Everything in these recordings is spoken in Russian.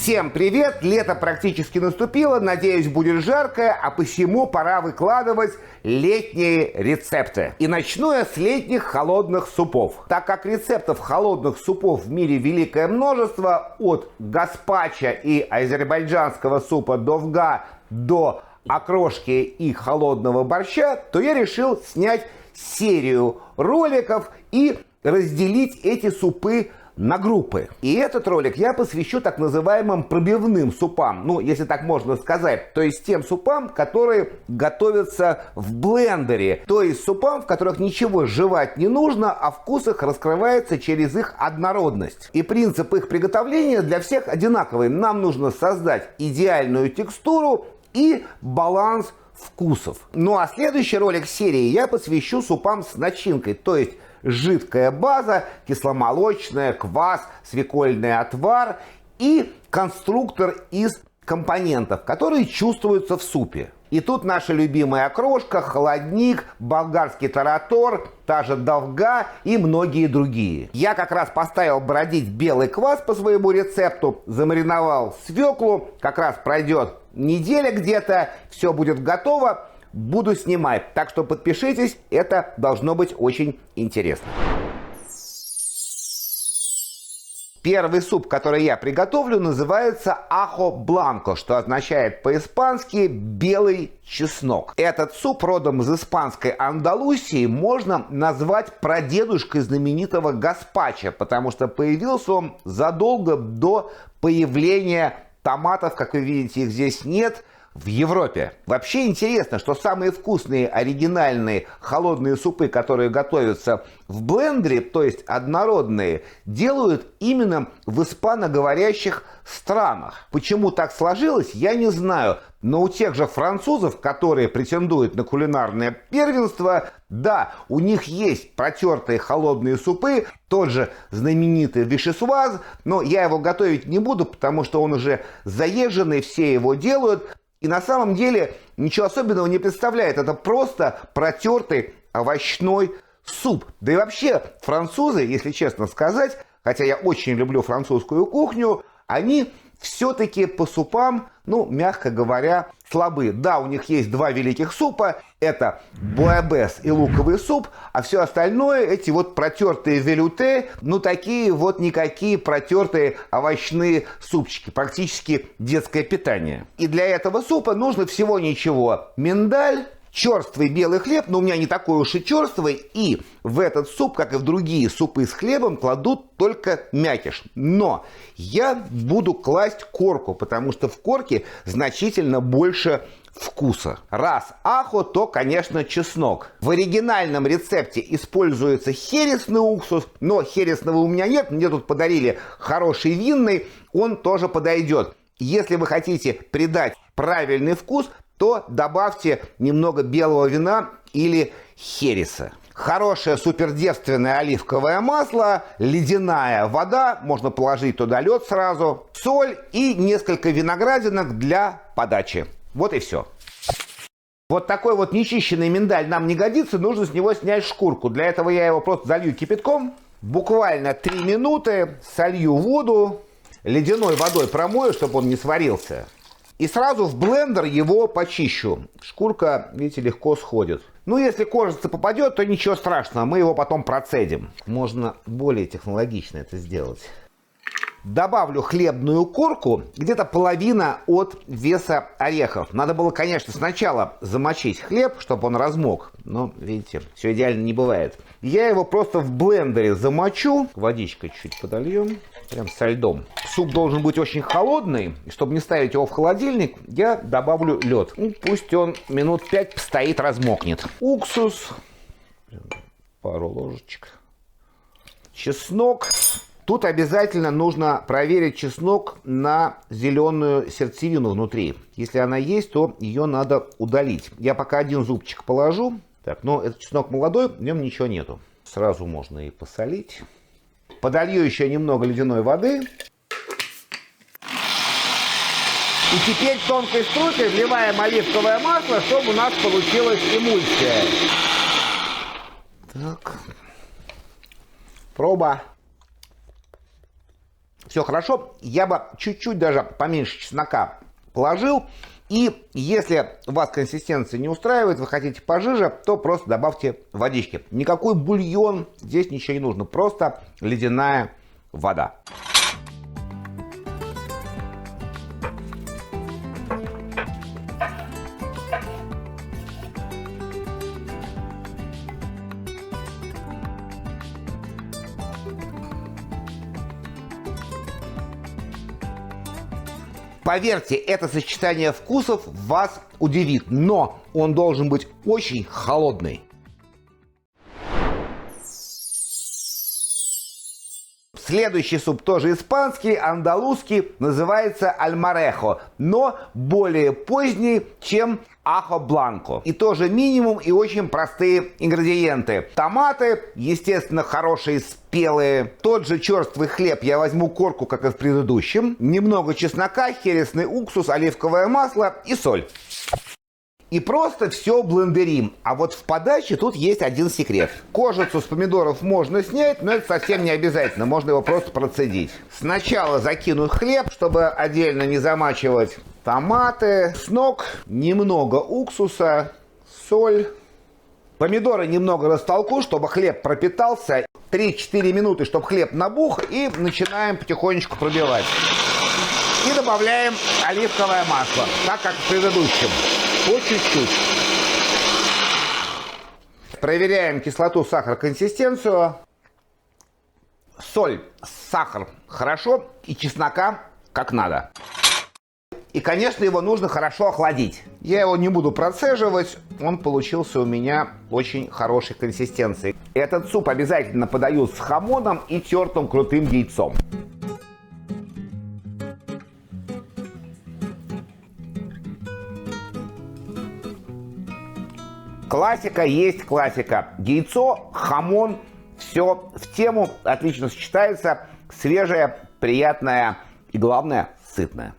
Всем привет! Лето практически наступило, надеюсь, будет жарко, а посему пора выкладывать летние рецепты. И начну я с летних холодных супов. Так как рецептов холодных супов в мире великое множество, от гаспачо и азербайджанского супа довга до окрошки и холодного борща, то я решил снять серию роликов и разделить эти супы на группы. И этот ролик я посвящу так называемым пробивным супам. Ну, если так можно сказать. То есть тем супам, которые готовятся в блендере. То есть супам, в которых ничего жевать не нужно, а вкус их раскрывается через их однородность. И принцип их приготовления для всех одинаковый. Нам нужно создать идеальную текстуру и баланс вкусов. Ну а следующий ролик серии я посвящу супам с начинкой. То есть жидкая база, кисломолочная, квас, свекольный отвар и конструктор из компонентов, которые чувствуются в супе. И тут наша любимая окрошка, холодник, болгарский таратор, та же довга и многие другие. Я как раз поставил бродить белый квас по своему рецепту, замариновал свеклу, как раз пройдет неделя где-то, все будет готово. Буду снимать, так что подпишитесь, это должно быть очень интересно. Первый суп, который я приготовлю, называется ахо бланко, что означает по-испански белый чеснок. Этот суп родом из испанской Андалусии можно назвать прадедушкой знаменитого гаспачо, потому что появился он задолго до появления томатов, как вы видите, их здесь нет, в Европе. Вообще интересно, что самые вкусные, оригинальные холодные супы, которые готовятся в блендере, то есть однородные, делают именно в испаноговорящих странах. Почему так сложилось, я не знаю. Но у тех же французов, которые претендуют на кулинарное первенство, да, у них есть протертые холодные супы, тот же знаменитый вишесуаз, но я его готовить не буду, потому что он уже заезженный, все его делают. И на самом деле ничего особенного не представляет. Это просто протертый овощной суп. Да и вообще французы, если честно сказать, хотя я очень люблю французскую кухню, они все-таки по супам, ну, мягко говоря, слабы. Да, у них есть два великих супа. Это буэбес и луковый суп. А все остальное, эти вот протертые велюте, ну, такие вот никакие протертые овощные супчики. Практически детское питание. И для этого супа нужно всего ничего. Миндаль, черствый белый хлеб, но у меня не такой уж и черствый, и в этот суп, как и в другие супы с хлебом, кладут только мякиш. Но я буду класть корку, потому что в корке значительно больше вкуса. Раз ахо, то, конечно, чеснок. В оригинальном рецепте используется хересный уксус, но хересного у меня нет, мне тут подарили хороший винный, он тоже подойдет. Если вы хотите придать правильный вкус, то добавьте немного белого вина или хереса. Хорошее супердевственное оливковое масло, ледяная вода, можно положить туда лед сразу, соль и несколько виноградинок для подачи. Вот и все. Вот такой вот нечищенный миндаль нам не годится, нужно с него снять шкурку. Для этого я его просто залью кипятком, буквально 3 минуты, солью воду, ледяной водой промою, чтобы он не сварился. И сразу в блендер его почищу. Шкурка, видите, легко сходит. Ну, если кожица попадет, то ничего страшного, мы его потом процедим. Можно более технологично это сделать. Добавлю хлебную корку, где-то половина от веса орехов. Надо было, конечно, сначала замочить хлеб, чтобы он размок. Но, видите, все идеально не бывает. Я его просто в блендере замочу. Водичкой чуть подольем. Прям со льдом. Суп должен быть очень холодный. И чтобы не ставить его в холодильник, я добавлю лед. Ну, пусть он минут 5 постоит, размокнет. Уксус. Пару ложечек. Чеснок. Тут обязательно нужно проверить чеснок на зеленую сердцевину внутри. Если она есть, то ее надо удалить. Я пока один зубчик положу. Так, но этот чеснок молодой, в нем ничего нету. Сразу можно и посолить. Подолью еще немного ледяной воды. И теперь тонкой струйкой вливаем оливковое масло, чтобы у нас получилась эмульсия. Так. Проба. все хорошо. Я бы чуть-чуть даже поменьше чеснока положил. И если вас консистенция не устраивает, вы хотите пожиже, то просто добавьте водички. Никакой бульон, здесь ничего не нужно, просто ледяная вода. Поверьте, это сочетание вкусов вас удивит, но он должен быть очень холодный. Следующий суп тоже испанский, андалузский, называется альмарехо, но более поздний, чем ахо бланко. И тоже минимум и очень простые ингредиенты. Томаты, естественно, хорошие спелые. Тот же черствый хлеб, я возьму корку, как и в предыдущем. Немного чеснока, хересный уксус, оливковое масло и соль. И просто все блендерим. А вот в подаче тут есть один секрет. Кожицу с помидоров можно снять, но это совсем не обязательно. Можно его просто процедить. Сначала закину хлеб, чтобы отдельно не замачивать томаты. С ног немного уксуса, соль. Помидоры немного растолку, чтобы хлеб пропитался. 3-4 минуты, чтобы хлеб набух. И начинаем потихонечку пробивать. И добавляем оливковое масло, так как в предыдущем. По чуть-чуть. Проверяем кислоту, сахар, консистенцию. Соль, сахар хорошо и чеснока как надо. И, конечно, его нужно хорошо охладить. Я его не буду процеживать, он получился у меня очень хорошей консистенции. Этот суп обязательно подают с хамоном и тертым крутым яйцом. Классика есть классика. Яйцо, хамон, все в тему, отлично сочетается. Свежее, приятное и, главное, сытное.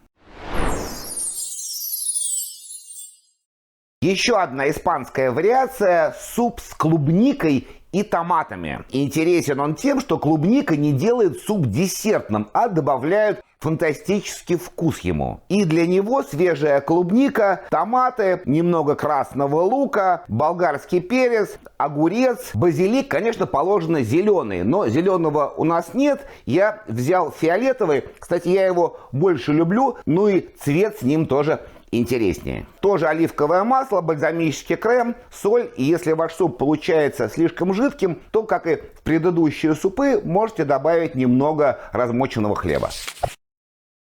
Еще одна испанская вариация – суп с клубникой и томатами. Интересен он тем, что клубника не делает суп десертным, а добавляют фантастический вкус ему. И для него свежая клубника, томаты, немного красного лука, болгарский перец, огурец, базилик, конечно, положено зеленый, но зеленого у нас нет. Я взял фиолетовый. Кстати, я его больше люблю, ну и цвет с ним тоже интереснее. Тоже оливковое масло, бальзамический крем, соль. И если ваш суп получается слишком жидким, то, как и в предыдущие супы, можете добавить немного размоченного хлеба.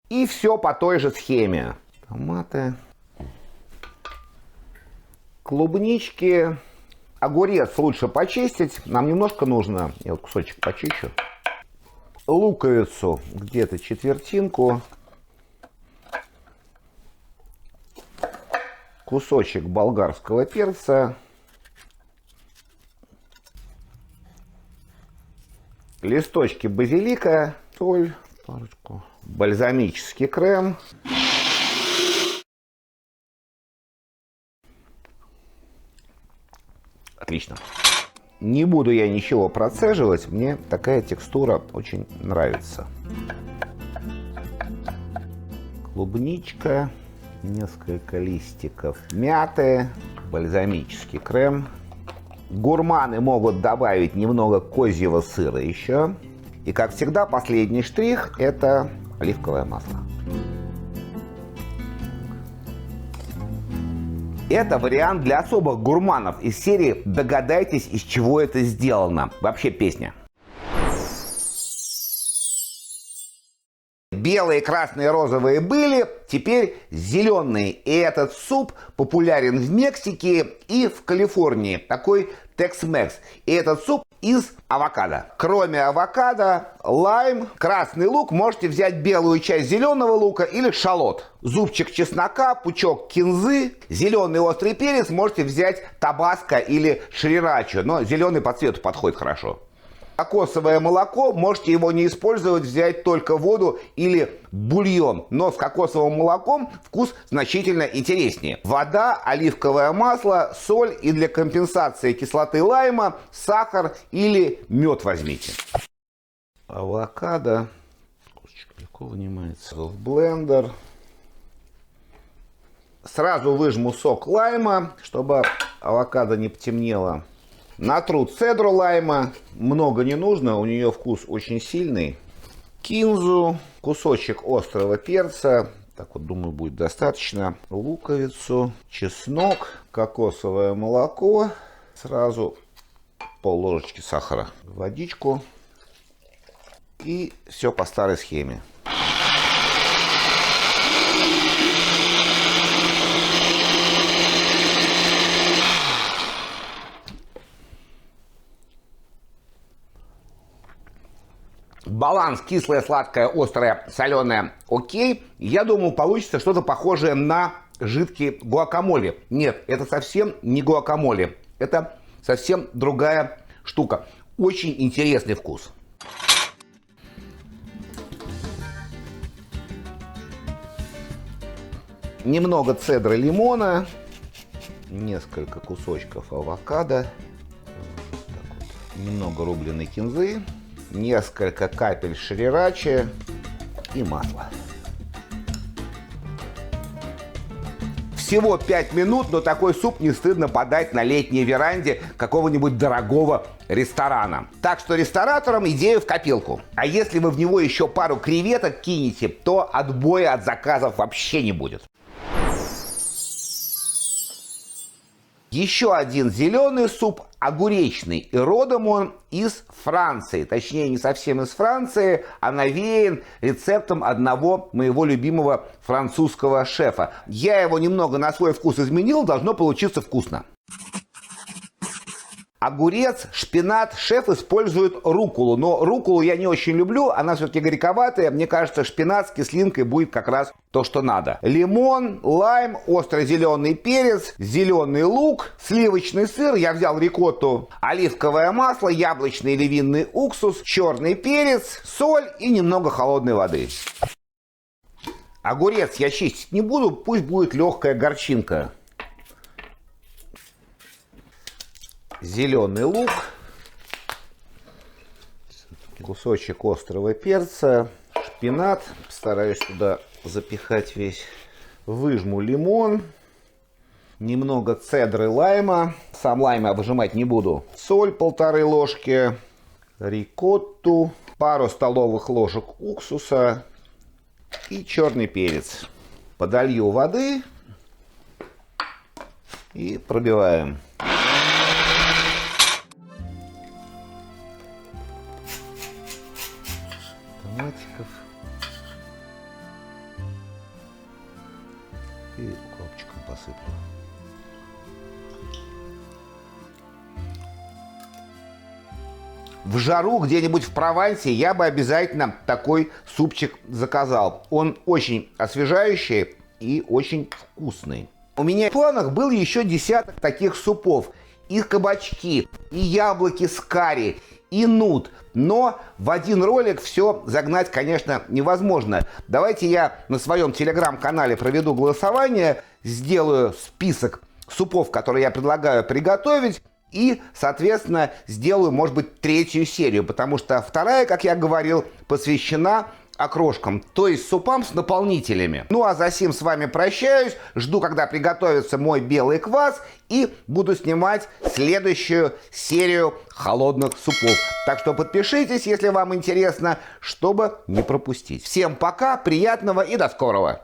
И все по той же схеме. Томаты, клубнички, огурец лучше почистить. Нам немножко нужно, я вот кусочек почищу. Луковицу где-то четвертинку. Кусочек болгарского перца. Листочки базилика. Соль. Парочку. Бальзамический крем. Отлично. Не буду я ничего процеживать. Мне такая текстура очень нравится. Клубничка. Несколько листиков мяты. Бальзамический крем. Гурманы могут добавить немного козьего сыра еще. И, как всегда, последний штрих – это оливковое масло. Это вариант для особых гурманов из серии «Догадайтесь, из чего это сделано». Вообще песня. Белые, красные, розовые были, теперь зеленые. И этот суп популярен в Мексике и в Калифорнии. Такой Tex-Mex. И этот суп из авокадо. Кроме авокадо, лайм, красный лук, можете взять белую часть зеленого лука или шалот. Зубчик чеснока, пучок кинзы, зеленый острый перец, можете взять табаско или шрирачу, но зеленый по цвету подходит хорошо. Кокосовое молоко, можете его не использовать, взять только воду или бульон. Но с кокосовым молоком вкус значительно интереснее. Вода, оливковое масло, соль и для компенсации кислоты лайма сахар или мед возьмите. Авокадо. легко вынимается. В блендер. Сразу выжму сок лайма, чтобы авокадо не потемнело. Натру цедру лайма. Много не нужно, у нее вкус очень сильный. Кинзу, кусочек острого перца. Так вот, думаю, будет достаточно. Луковицу, чеснок, кокосовое молоко. Сразу пол-ложечки сахара. Водичку. И все по старой схеме. Баланс кислое, сладкое, острое, соленое. Окей. Я думаю, получится что-то похожее на жидкий гуакамоле. Нет, это совсем не гуакамоле. Это совсем другая штука. Очень интересный вкус. Немного цедры лимона. Несколько кусочков авокадо. Так вот. Немного рубленой кинзы. Несколько капель шрирачи и масло. Всего 5 минут, но такой суп не стыдно подать на летней веранде какого-нибудь дорогого ресторана. Так что рестораторам идею в копилку. А если вы в него еще пару креветок кинете, то отбоя от заказов вообще не будет. Еще один зеленый суп, огуречный, и родом он из Франции. Точнее, не совсем из Франции, а навеян рецептом одного моего любимого французского шефа. Я его немного на свой вкус изменил, должно получиться вкусно. Огурец, шпинат, шеф использует руккулу, но руккулу я не очень люблю, она все-таки горьковатая, мне кажется, шпинат с кислинкой будет как раз то, что надо. Лимон, лайм, острый-зеленый перец, зеленый лук, сливочный сыр, я взял рикотту, оливковое масло, яблочный или винный уксус, черный перец, соль и немного холодной воды. Огурец я чистить не буду, пусть будет легкая горчинка. Зеленый лук, кусочек острого перца, шпинат, стараюсь туда запихать весь, выжму лимон, немного цедры лайма, сам лайм я выжимать не буду, соль 1,5 ложки, рикотту, пару столовых ложек уксуса и черный перец. Подолью воды и пробиваем. Томатиков и укропчиком посыплю. В жару где-нибудь в Провансе я бы обязательно такой супчик заказал. Он очень освежающий и очень вкусный. У меня в планах был еще десяток таких супов. И кабачки, и яблоки с карри, и нут. Но в один ролик все загнать, конечно, невозможно. Давайте я на своем телеграм-канале проведу голосование, сделаю список супов, которые я предлагаю приготовить, и, соответственно, сделаю, может быть, 3-ю серию, потому что 2-я, как я говорил, посвящена окрошкам, то есть супам с наполнителями. Ну а за сим с вами прощаюсь, жду, когда приготовится мой белый квас, и буду снимать следующую серию холодных супов. Так что подпишитесь, если вам интересно, чтобы не пропустить. Всем пока, приятного и до скорого!